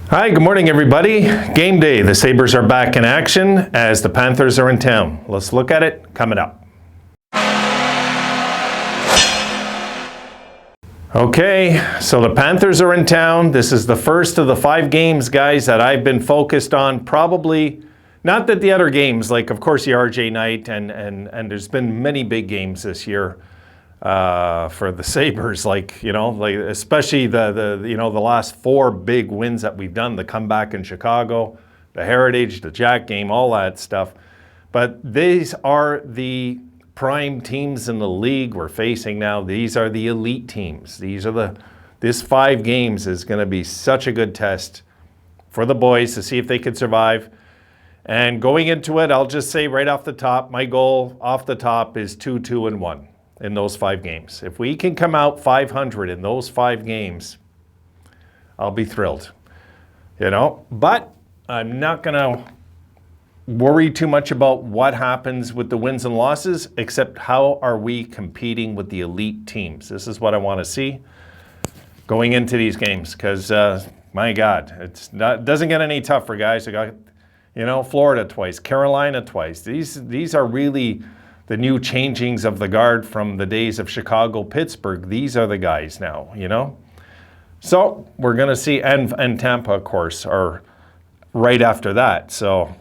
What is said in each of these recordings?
Hi, good morning everybody. Game day. The Sabres are back in action as the Panthers are in town. Let's look at it coming up. Okay, so the Panthers are in town. This is the first of the 5 games, guys, that I've been focused on. Probably, not that the other games, like of course the RJ night and there's been many big games this year for the Sabres, like especially the last 4 big wins that we've done, the comeback in Chicago, the Heritage, the Jack game, all that stuff. But these are the prime teams in the league we're facing now. These are the elite teams. This 5 games is going to be such a good test for the boys to see if they can survive. And going into it, I'll just say right off the top, my goal off the top is 2-2-1 in those 5 games. If we can come out 500 in those 5 games, I'll be thrilled. But I'm not going to worry too much about what happens with the wins and losses, except how are we competing with the elite teams. This is what I want to see going into these games, because my God, it doesn't get any tougher, guys. I got Florida twice, Carolina twice. These are really the new changings of the guard from the days of Chicago, Pittsburgh. These are the guys now, So we're going to see, and Tampa, of course, are right after that. So,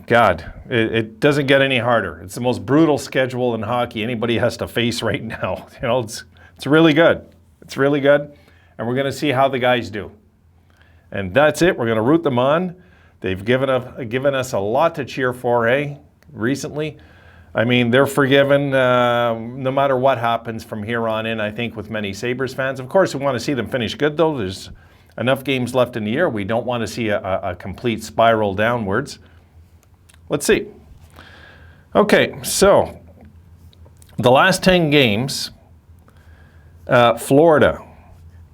God, it doesn't get any harder. It's the most brutal schedule in hockey anybody has to face right now. It's really good. It's really good. And we're going to see how the guys do. And that's it. We're going to root them on. They've given us a lot to cheer for, recently. I mean, they're forgiven no matter what happens from here on in, I think, with many Sabres fans. Of course, we want to see them finish good, though. There's enough games left in the year. We don't want to see a complete spiral downwards. Let's see. Okay, so the last 10 games, Florida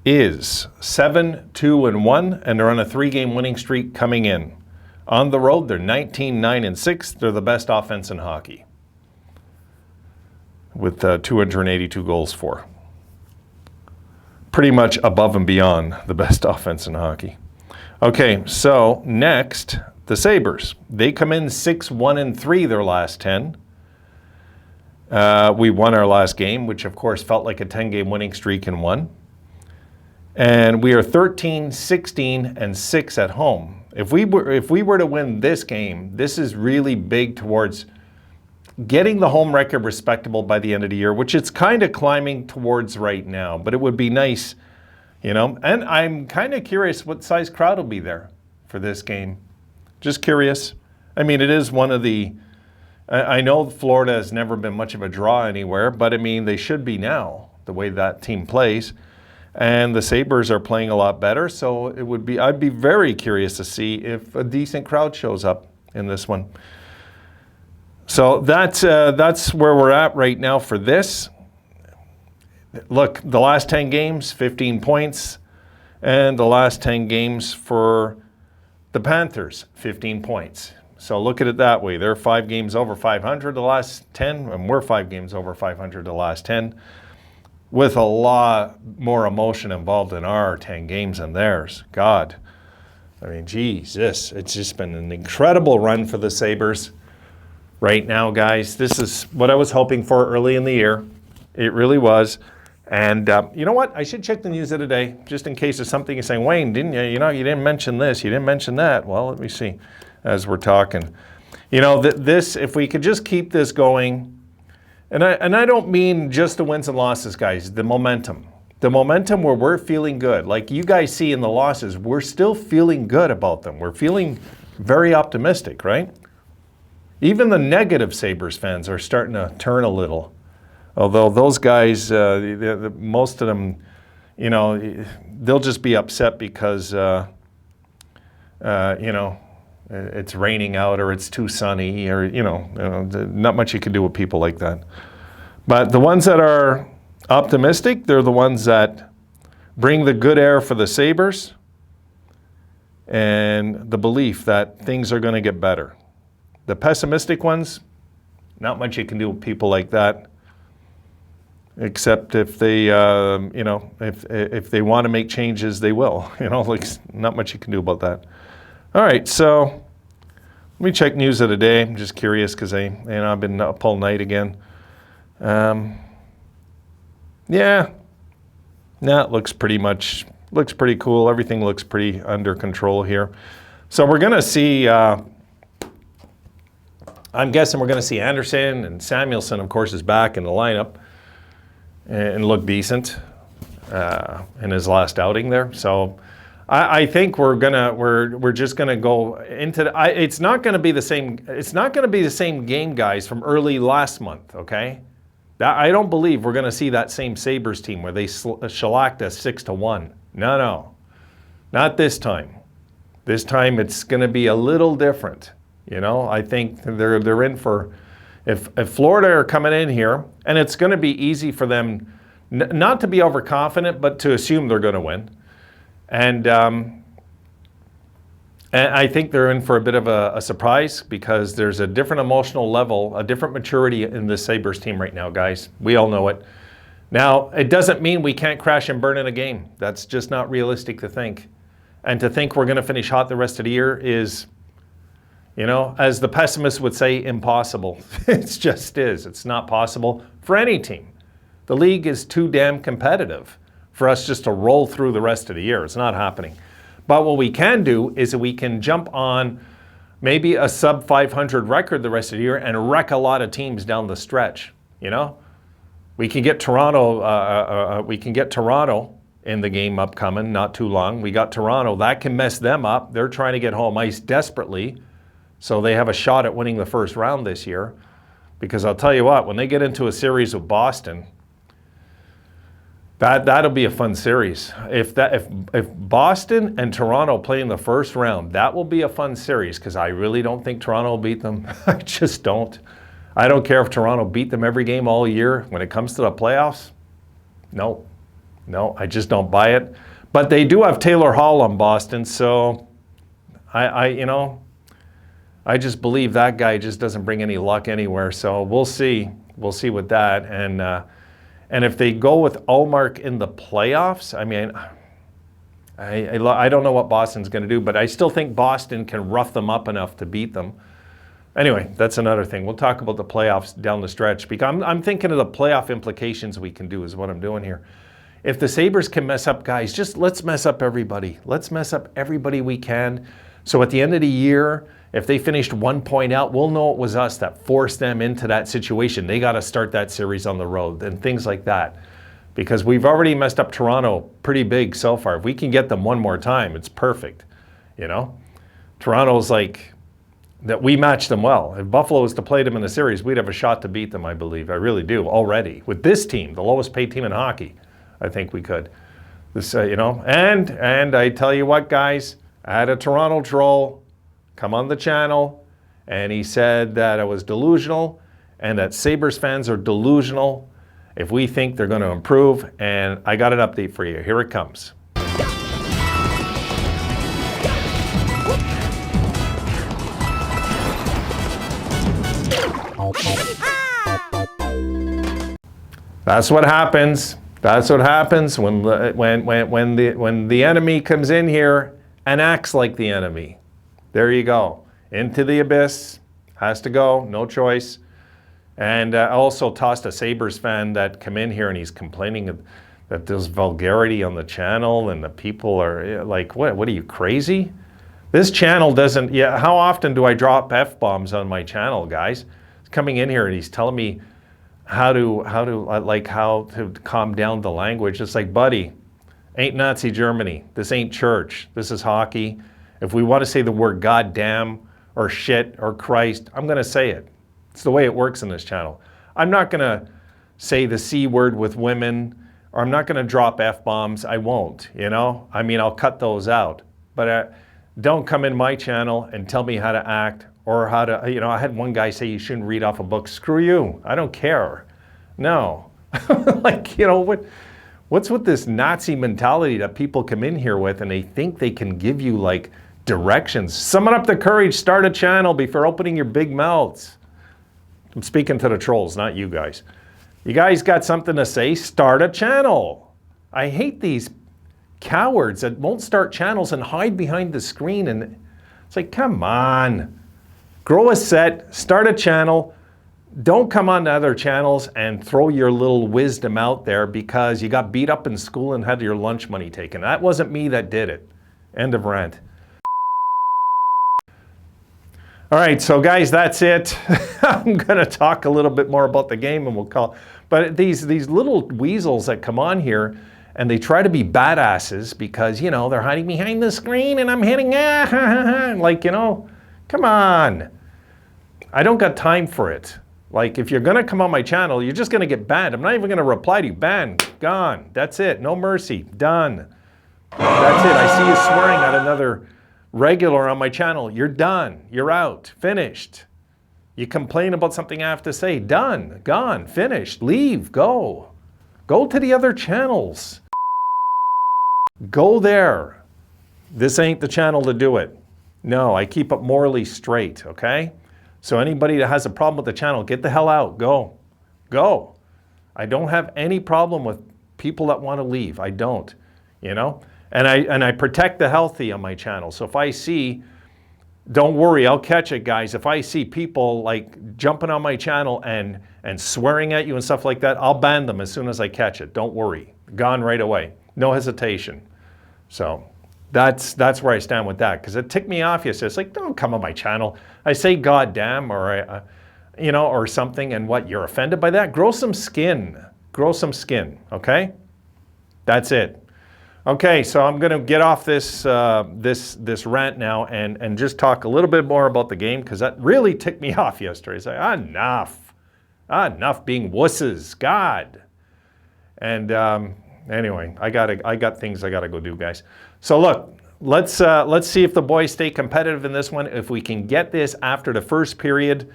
is 7-2-1, and they're on a 3-game winning streak coming in. On the road, they're 19-9-6. They're the best offense in hockey with 282 goals for. Pretty much above and beyond the best offense in hockey. Okay, so next, the Sabres. They come in 6-1-3 their last 10. We won our last game, which of course felt like a 10-game winning streak and won. And we are 13-16-6 at home. If we were to win this game, this is really big towards getting the home record respectable by the end of the year, which it's kind of climbing towards right now. But it would be nice, And I'm kind of curious what size crowd will be there for this game. Just curious. I mean, it is one of the... I know Florida has never been much of a draw anywhere, but I mean, they should be now, the way that team plays. And the Sabres are playing a lot better, so I'd be very curious to see if a decent crowd shows up in this one. So that's where we're at right now for this. Look, the last 10 games, 15 points, and the last 10 games for the Panthers, 15 points. So look at it that way. They're 5 games over 500 the last 10, and we're 5 games over 500 the last 10. With a lot more emotion involved in our 10 games than theirs. God, I mean, Jesus, it's just been an incredible run for the Sabres right now, guys. This is what I was hoping for early in the year. It really was. And you know what? I should check the news of the day, just in case there's something you're saying, Wayne, didn't you? You didn't mention this, you didn't mention that. Well, let me see as we're talking. This, if we could just keep this going. And I don't mean just the wins and losses, guys, the momentum. The momentum where we're feeling good. Like you guys see in the losses, we're still feeling good about them. We're feeling very optimistic, right? Even the negative Sabres fans are starting to turn a little. Although those guys, most of them, they'll just be upset because, it's raining out or it's too sunny or, not much you can do with people like that. But the ones that are optimistic, they're the ones that bring the good air for the Sabres and the belief that things are going to get better. The pessimistic ones, not much you can do with people like that. except if they, you know, if they want to make changes, they will. You know, like not much you can do about that. All right, so let me check news of the day. I'm just curious because I've been up all night again. Yeah, no, it looks pretty cool. Everything looks pretty under control here. So we're gonna see. I'm guessing we're gonna see Anderson, and Samuelson, of course, is back in the lineup and look decent in his last outing there. So I think we're just gonna go into it's not gonna be the same. It's not gonna be the same game, guys, from early last month. Okay, I don't believe we're gonna see that same Sabres team where they shellacked us 6-1. No, not this time. This time it's gonna be a little different. You know, I think they're in for. If Florida are coming in here, and it's going to be easy for them not to be overconfident, but to assume they're going to win. And I think they're in for a bit of a surprise because there's a different emotional level, a different maturity in the Sabres team right now, guys. We all know it. Now, it doesn't mean we can't crash and burn in a game. That's just not realistic to think. And to think we're going to finish hot the rest of the year is, you know, as the pessimists would say, impossible. It just is. It's not possible for any team. The league is too damn competitive for us just to roll through the rest of the year. It's not happening. But what we can do is we can jump on maybe a sub 500 record the rest of the year and wreck a lot of teams down the stretch. You know, we can get Toronto. We can get Toronto in the game upcoming, not too long. We got Toronto. That can mess them up. They're trying to get home ice desperately. So they have a shot at winning the first round this year. Because I'll tell you what, when they get into a series with Boston, that'll be a fun series. If Boston and Toronto play in the first round, that will be a fun series because I really don't think Toronto will beat them. I just don't. I don't care if Toronto beat them every game all year. When it comes to the playoffs, no, I just don't buy it. But they do have Taylor Hall on Boston, so I just believe that guy just doesn't bring any luck anywhere. So we'll see. We'll see with that. And if they go with Ullmark in the playoffs, I mean, I don't know what Boston's going to do, but I still think Boston can rough them up enough to beat them. Anyway, that's another thing. We'll talk about the playoffs down the stretch because I'm thinking of the playoff implications we can do is what I'm doing here. If the Sabres can mess up guys, just let's mess up everybody. Let's mess up everybody we can. So at the end of the year, if they finished 1 point out, we'll know it was us that forced them into that situation. They got to start that series on the road and things like that. Because we've already messed up Toronto pretty big so far. If we can get them one more time, it's perfect. You know? Toronto's like, that we matched them well. If Buffalo was to play them in the series, we'd have a shot to beat them, I believe. I really do, already. With this team, the lowest paid team in hockey, I think we could. This, you know, and I tell you what, guys, I had a Toronto troll come on the channel, and he said that I was delusional and that Sabres fans are delusional if we think they're going to improve, and I got an update for you. Here it comes. That's what happens. That's what happens when the enemy comes in here and acts like the enemy. There you go. Into the abyss. Has to go. No choice. And I also tossed a Sabres fan that come in here and he's complaining that there's vulgarity on the channel and the people are like, what are you, crazy? This channel doesn't, how often do I drop F-bombs on my channel, guys? He's coming in here and he's telling me how to calm down the language. It's like, buddy, ain't Nazi Germany. This ain't church. This is hockey. If we want to say the word goddamn or shit or Christ, I'm going to say it. It's the way it works in this channel. I'm not going to say the C word with women, or I'm not going to drop F-bombs. I won't, you know? I mean, I'll cut those out. But don't come in my channel and tell me how to act or how to, you know, I had one guy say you shouldn't read off a book. Screw you. I don't care. No. Like, you know, what's with this Nazi mentality that people come in here with and they think they can give you like directions? Summon up the courage, start a channel before opening your big mouths. I'm speaking to the trolls, not you guys. You guys got something to say? Start a channel. I hate these cowards that won't start channels and hide behind the screen. And it's like, come on. Grow a set, start a channel. Don't come on to other channels and throw your little wisdom out there because you got beat up in school and had your lunch money taken. That wasn't me that did it. End of rant. All right, so guys, that's it. I'm going to talk a little bit more about the game and we'll call. But these little weasels that come on here and they try to be badasses because, you know, they're hiding behind the screen and I'm hitting, like, you know, come on. I don't got time for it. Like, if you're going to come on my channel, you're just going to get banned. I'm not even going to reply to you. Banned. Gone. That's it. No mercy. Done. That's it. I see you swearing at another regular on my channel. You're done. You're out. Finished. You complain about something I have to say. Done. Gone. Finished. Leave. Go. Go to the other channels. Go there. This ain't the channel to do it. No, I keep it morally straight, okay? So anybody that has a problem with the channel, get the hell out. Go. Go. I don't have any problem with people that want to leave. I don't, you know? And I protect the healthy on my channel. So if I see, don't worry, I'll catch it, guys. If I see people like jumping on my channel and swearing at you and stuff like that, I'll ban them as soon as I catch it. Don't worry. Gone right away. No hesitation. So that's where I stand with that, because it ticked me off yesterday. It's like, don't come on my channel. I say goddamn or you know, or something, and what, you're offended by that? Grow some skin. Grow some skin, okay? That's it. Okay, so I'm going to get off this this rant now and just talk a little bit more about the game, because that really ticked me off yesterday. It's like, enough. Enough being wusses. God. And anyway, I got things I got to go do, guys. So look, let's see if the boys stay competitive in this one. If we can get this after the first period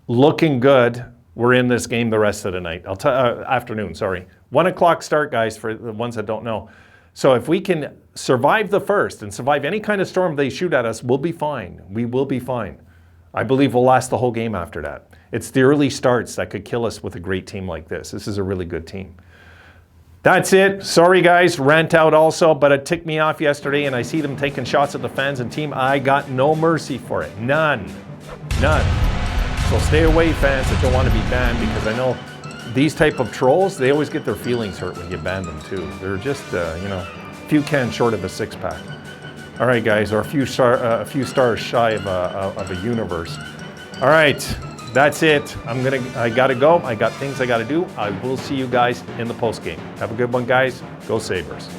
looking good, we're in this game the rest of the night. Afternoon, sorry. 1 o'clock start, guys, for the ones that don't know. So if we can survive the first and survive any kind of storm they shoot at us, we'll be fine. We will be fine. I believe we'll last the whole game after that. It's the early starts that could kill us with a great team like this. This is a really good team. That's it. Sorry, guys. Rant out also, but it ticked me off yesterday, and I see them taking shots at the fans and team. I got no mercy for it. None. None. So stay away, fans that don't want to be banned, because I know these type of trolls, they always get their feelings hurt when you ban them too. They're just, you know, a few cans short of a six-pack. All right, guys, or a few stars shy of a universe. All right, that's it. I gotta go. I got things I gotta do. I will see you guys in the post game. Have a good one, guys. Go Sabres.